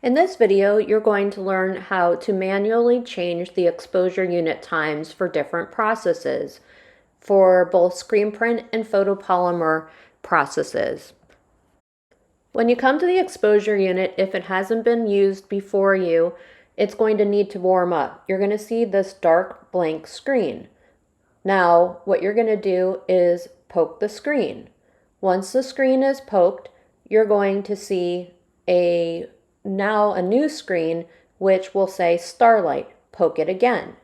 In this video, you're going to learn how to manually change the exposure unit times for different processes for both screen print and photopolymer processes. When you come to the exposure unit, if it hasn't been used before you, it's going to need to warm up. You're going to see this dark blank screen. Now, what you're going to do is poke the screen. Once the screen is poked, you're going to see a new screen which will say Starlight. Poke it again.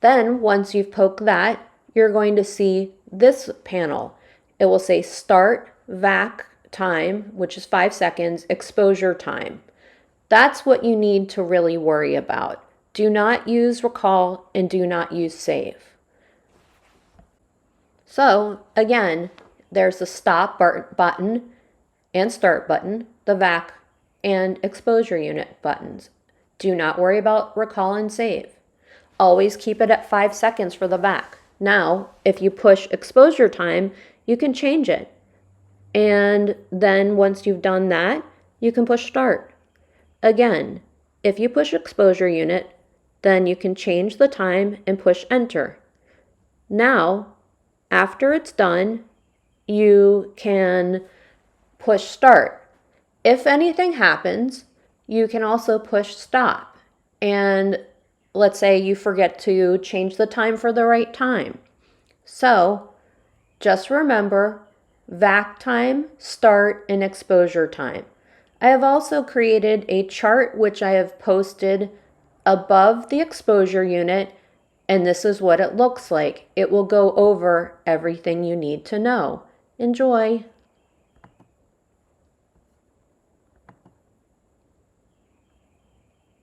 Then once you've poked that, you're going to see this panel. It will say Start Vac Time, which is 5 seconds, Exposure Time. That's what you need to really worry about. Do not use Recall and do not use Save. So again, there's the Stop button and Start button, the Vac and Exposure Unit buttons. Do not worry about Recall and Save. Always keep it at 5 seconds for the Vac. Now, if you push Exposure Time, you can change it. And then once you've done that, you can push Start. Again, if you push Exposure Unit, then you can change the time and push Enter. Now, after it's done, you can push Start. If anything happens, you can also push Stop. And let's say you forget to change the time for the right time. So just remember Vac time, Start, and Exposure time. I have also created a chart which I have posted above the exposure unit, and this is what it looks like. It will go over everything you need to know. Enjoy!